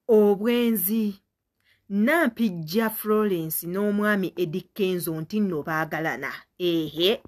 Obwenzi. Nampijja Florence n'omwami Eddie Kenzo nti nno baagalana. Ehe.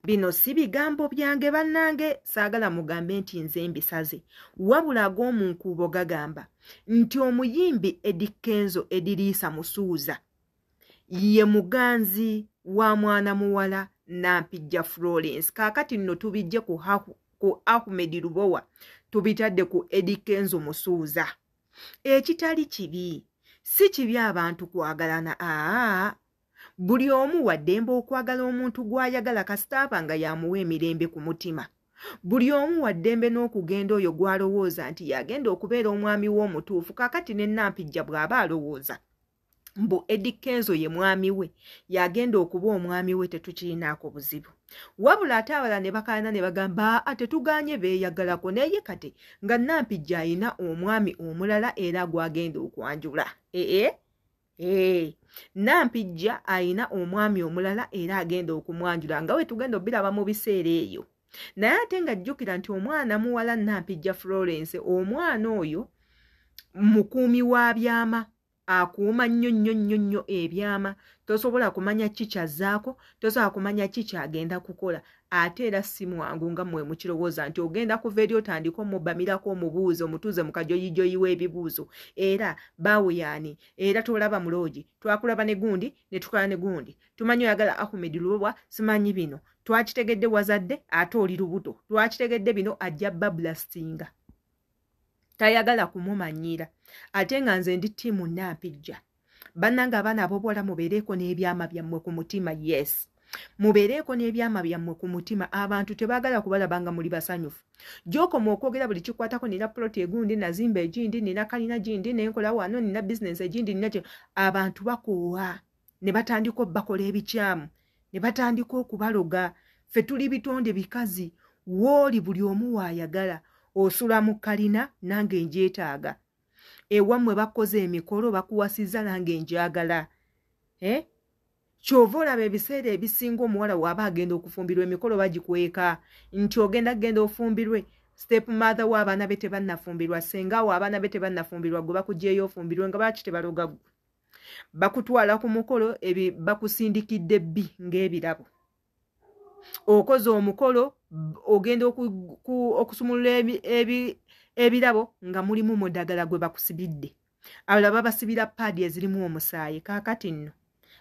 Bino si bigambo byange bannange, saagala mugambe nti nze mbisaze. Wabula ag'omunkuubo gagamba nti omuyimbi Eddie Kenzo Ediriisa Musuuza ye muganzi wa mwana muwala Nampijja Florence. Kaakati nno tubijje ku Ahmed Lubowa, tubitadde ku Eddie Kenzo Musuuza. Ekitali kibi, si kibi abantu kwagalana. Buli omu waddembe okwagala omuntu gw'ayagala kasitaaba nga yamuwa emirembe ku mutima. Buli omu waddembe n'okugenda oyo gw'alowooza nti yagenda okubeera omwami w'omutuufu. Kaakati ne Nampijja bw'aba alowooza mbu Eddie Kenzo ye mwami we, yagenda okuba omwami we, tetukirinaako buzibu. Wabula ate abala ne bakaana ne bagamba tetuganye beeyagalako, naye kati nga Nampijja ayina omwami omulala era gw'agenda okwanjula. Nampijja ayina omwami omulala era agenda okumwanjula, nga we tugenda obiraba mu biseera eyo. Naye ate nga jjukira nti omwana muwala Nampijja Florence, omwana oyo mukuumi wa byama, akuuma nnyo ebyama. Tosobola kumanya ki kyazzaako, tosobola kumanya ki kyagenda kukola. Ate era si mwangu nga mmwe mukirowooza nti ogenda kuva eri otandika omubamirako omubuuzo omutuuze mu kajoyijoyi w'ebibuuzo. Era baawe yaani, era tolaba muloogi, twakulaba ne gundi ne tukola ne gundi. Tumanyi oyagala Ahmed Lubowa, simanyi bino. Twakitegedde wazadde ate oli lubuto. Twakitegedde bino ajja bablastinga. Tayagala kumumanyira. Ate nga nze ndi ttiimu Nampijja. Bannanga abaana ab'obuwala mubeereeko n'ebyama byammwe ku mutima. Yes, mubeereeko n'ebyama byammwe ku mutima. Abantu tebaagala kubalaba nga muli basanyufu. Gy'okoma okwogera buli kikwatako, nina ploti egundi, nazimba egindi, nina kalina gindi, nenkola wano, nina bizinensi egindi, nina kyo. Abantu bakoowa ne batandika obbakola ebikyamu, ne batandika okubaloga. Ffe tuli bitonde bikazi, wooli buli omu waayagala. Osula mu kalina nange njeetaaga. Ewammwe bakoze emikolo bakuwasizza nange njagala. Kyova olaba ebiseera ebisinga omuwala waaba agenda okufumbirwa emikolo bagikweka nti ogenda ofumbirwe. Step mother w'abaana be tebannafumbirwa, senga w'abaana be tebannafumbirwa, gwe bakuggyeyo ofumbirwe nga baki tebaloga. Bakutwala ku mukolo bakusindikidde bbi ng'ebirabo. Okoze omukolo ogenda okusumulula ebirabo nga mulimu mudagala gwe bakusibidde. Abala babasibira paadi ezirimu omusaayi. Kaakati nno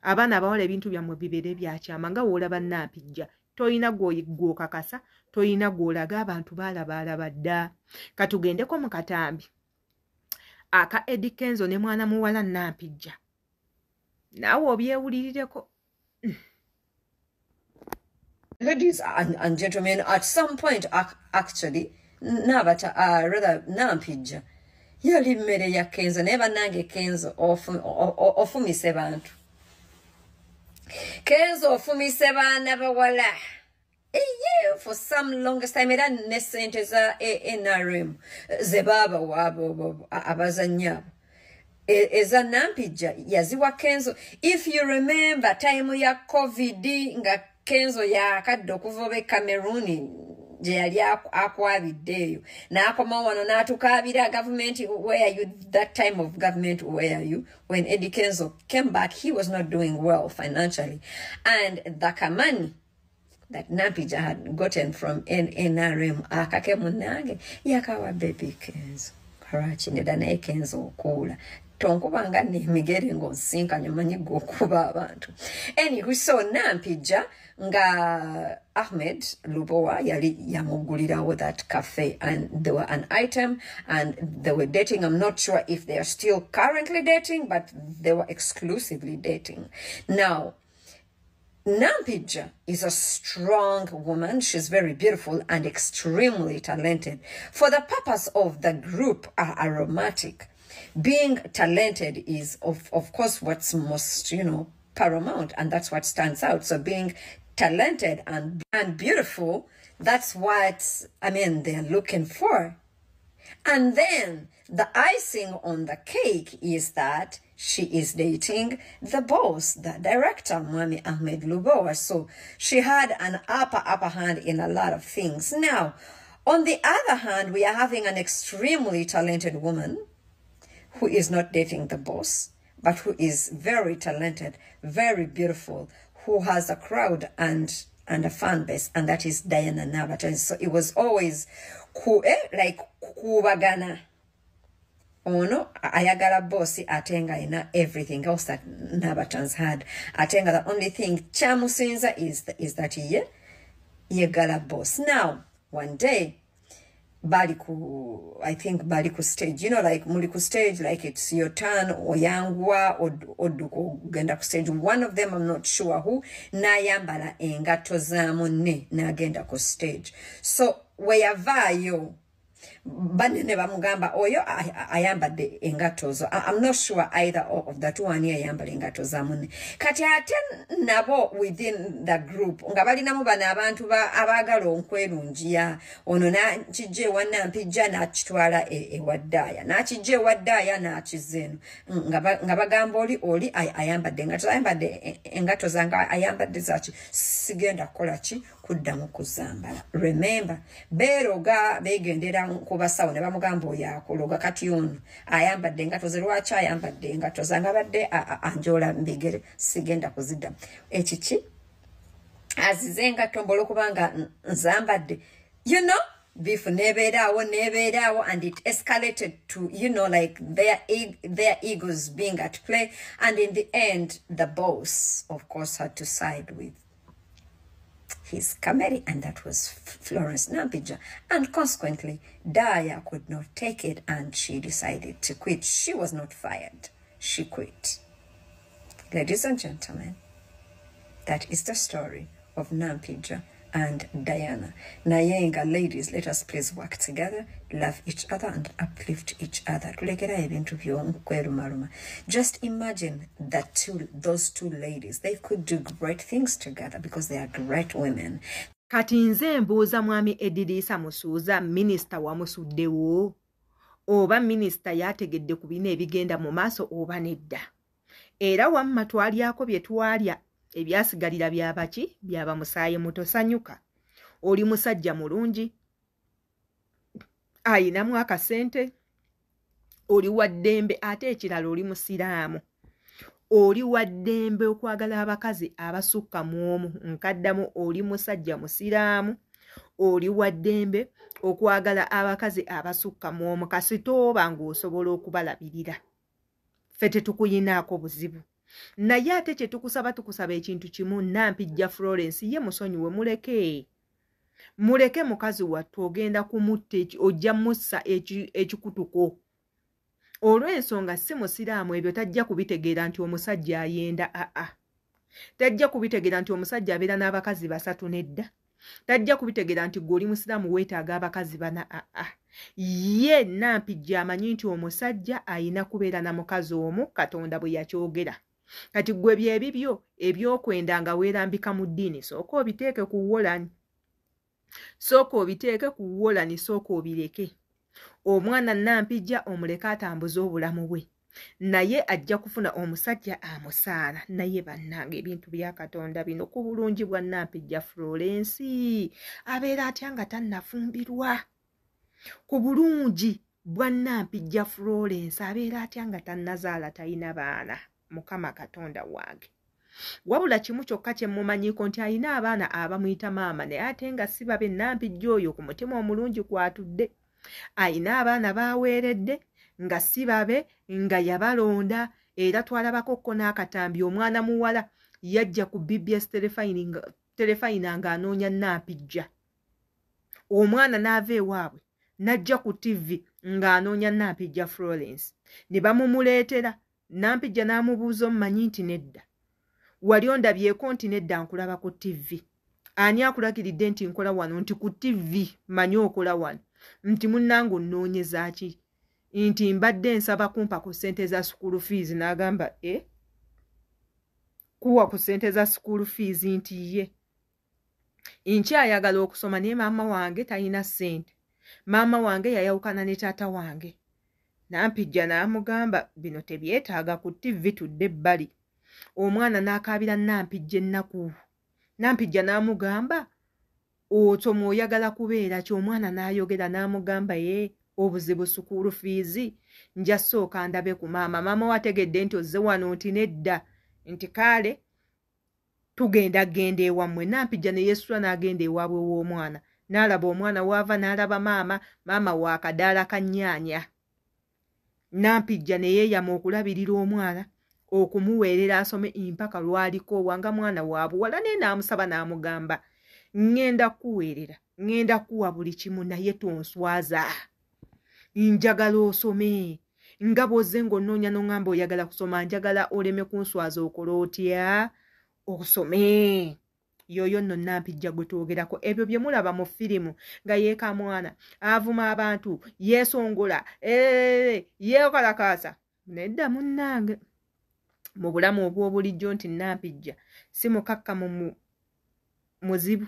abaana abawala ebintu byammwe bibeere byakyama nga woolaba Nampijja. Toyina gw'okakasa, toyina gw'olaga, abantu baalaba dda. Katugendeko mu katambi aka Eddie Kenzo ne mwana muwala Nampijja. Naawe obyewulirireko. Ladies and gentlemen, at some point, actually, rather Nampijja, yali mmere ya Kenzo, neba nange Kenzo ofumise bantu. Kenzo ofumise baana bawala. For some longest time, era ne sente za NRM, ze baba wabo abazanyabo. Eza Nampijja yaziwa Kenzo. If you remember time ya COVID nga Kenzo yakadde okuva obe Cameroon gye yali akwabiddeeyo n'akoma wano n'atukaabira government. Where are you that time of government? Where are you? When Eddie Kenzo came back, he was not doing well financially, and the kamani that Nampijja had gotten from NRM akake munange yakawa baby Kenzo karachi nedda naye Kenzo okuula tonkubanga n'emigere ng'osinkanye manyi g'okuba abantu. Anyway, so Nampijja nga Ahmed Lubowa yali yamugulirawo that cafe, and they were an item and they were dating. I'm not sure if they are still currently dating, but they were exclusively dating. Now, Nampijja is a strong woman. She's very beautiful and extremely talented. For the purpose of the group Aromatic, being talented is of course what's most, paramount, and that's what stands out. So being talented and beautiful, that's what they're looking for. And then the icing on the cake is that she is dating the boss, the director, Mwami Ahmed Lubowa. So she had an upper hand in a lot of things. Now, on the other hand, we are having an extremely talented woman who is not dating the boss, but who is very talented, very beautiful, who has a crowd and a fan base, and that is Diana Nabatans. So it was always like kubagana. Ono ayagala bossy atenga ina everything else that Nabatans had. Atenga the only thing chamusinza is that yegala boss. Now one day I think baliku stage, like muliku stage, like it's your turn oyangwa oduko genda ku stage. One of them, I'm not sure who, nayambala engato za munne nagenda ku stage. So weyavaayo banene bamugamba oyo ayambadde engato zo. I'm not sure either of the two ani ayambala engato za munne. Kati ate nabo within the group nga balinamu bano abantu abagala onkwerungiya, ono nakijje wannampijja nakitwala ewaddaaya, nakijje ewaddaaya nakizeno nga bagamba oli ayambadde engato zanga ayambadde zaki sigenda kukola ki kuddamu kuzambala. Remember beeroga begendera kubasawo ne bamugamba oyo akologa kati ono ayambadde engato ze. Lwaki ayambadde engato zanga badde anjola mbigere sigenda kuziddamu ekiki azize engato mbola okubanga nzambadde beef nebeeraawo and it escalated to like their egos being at play, and in the end the boss of course had to side with his Kameri, and that was Florence Nampija, and consequently Daya could not take it and she decided to quit. She was not fired, she quit. Ladies and gentlemen, that is the story of Nampija and Diana. Nayenga, ladies, let us please work together, love each other and uplift each other. Just imagine that those two ladies, they could do great things together because they are great women. Kati nze mbuuza mwami Edilisa Musuuza, minisita wamusuddewo oba minisita yategedde ku bino ebigenda mu maaso oba nedda? Era wamma twalyako bye twalya ebyasigalira byabaki byaba musaayi mutosanyuka. Oli musajja mulungi ayinamu akasente, oli waddembe, ate ekirala oli musiraamu, oli waddembe okwagala abakazi abasukka mu omu. Nkaddamu oli musajja musiraamu, oli waddembe okwagala abakazi abasukka mu omu kasita oba ng'osobola okubalabirira. Ffe tetukuyinaako buzibu. Naye ate kye tukusaba ekintu kimu, Nampijja Florence ye musonyiwe, muleke mukazi wattu ogenda kumutta ojja mussa ekikutuko. Olw'ensonga si musiraamu, ebyo tajja kubitegeera nti omusajja ayenda. Tajja kubitegeera nti omusajja abeera n'abakazi basatu nedda. Tajja kubitegeera nti gwe oli musiraamu weetaaga abakazi bana. Ye Nampijja amanyi nti omusajja ayina kubeera na mukazi omu, Katonda bwe yakyogera. Kati gwe byebibyo ebyokwenda nga weerambika mu ddiini, sooka obiteeke ku wolani. Sooka obireke. Omwana Nampijja omuleke atambuze obulamu bwe. Naye ajja kufuna omusajja amusaala. Naye bannange ebintu bya Katonda bino ku bulungi bwa Nampijja Florence abeera atya nga tannafumbirwa. Ku bulungi bwa Nampijja Florence abeera atya nga tannazaala talina baana. Mukama Katonda wange. Wabula kimu kyokka kye mumanyiko nti alina abaana abamuyita maama, naye ate nga si babe. Nampijja oyo ku mutima omulungi kwatudde. Alina abaana baweeredde nga si babe, nga yabalonda. Era twalabakokko n'akatambi omwana muwala yajja ku BBS terefayina ng'anoonya Nampijja. Omwana n'ava ewaabwe n'ajja ku TV ng'anoonya Nampijja Florence. Ne bamumuleetera. Nampijja n'amubuuza omumanyi nti nedda. Wali ondabyeko nti nedda nkulaba ku TV. Ani akulagiridde nti nkola wano? Nti ku TV manyi okola wano. Nti munnange onnoonyeza ki? Nti mbadde nsaba kumpa ku ssente za school fees. N'agamba kuwa ku ssente za school fees nti ye nkyayagala okusoma naye maama wange talina ssente. Maama wange yayawukana ne taata wange. Nampijja n'amugamba bino tebyetaaga ku TV, tudde ebbali. Omwana n'akaabira Nampijja ennaku. Nampijja n'amugamba otyo mw'oyagala kubeera ki? Omwana n'ayogera n'amugamba obuzibu sukulu fees nja sooka ndabe ku maama wategedde nti ozze wano nti nedda nti kale tugenda genda ewammwe. Nampijja ne yeesula n'agenda ewaabwe w'omwana n'alaba omwana waava n'alaba maama wa kadaala ka nnyaanya. Nampijja ne yeeyama okulabirira omwana okumuweerera asome mpaka lwaliko wanga mwana waabuwala naye n'amusaba n'amugamba ngenda kuweerera ngenda kuwa buli kimu naye tonswaza njagala osome nga bw'ozze ng'onnoonya n'oŋŋamba oyagala kusoma njagala oleme kunswaza okola otya osome. Yoyo nno Nampijja gwe twogerako. Ebyo bye mulaba mu firimu nga yeeka mwana avuma abantu yeesongola yeekalakaasa. Nedda munnange mu bulamu obw'obulijjo nti Nampijja si mukakkamu muzibu.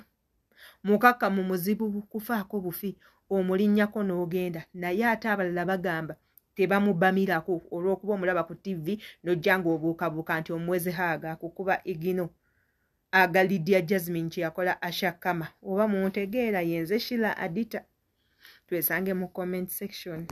Mukakkamu muzibu kufaako bufi omulinnyako n'ogenda naye ate abalala bagamba tebamubamirako olw'okuba omulaba ku TV n'ojja ng'obuukabuuka nti omuweze haaga akukuba igino. Aga Lydia Jasmine kye yakola Ashakama oba muntegeera yenze Sheila Adita. Twesange mu comment section.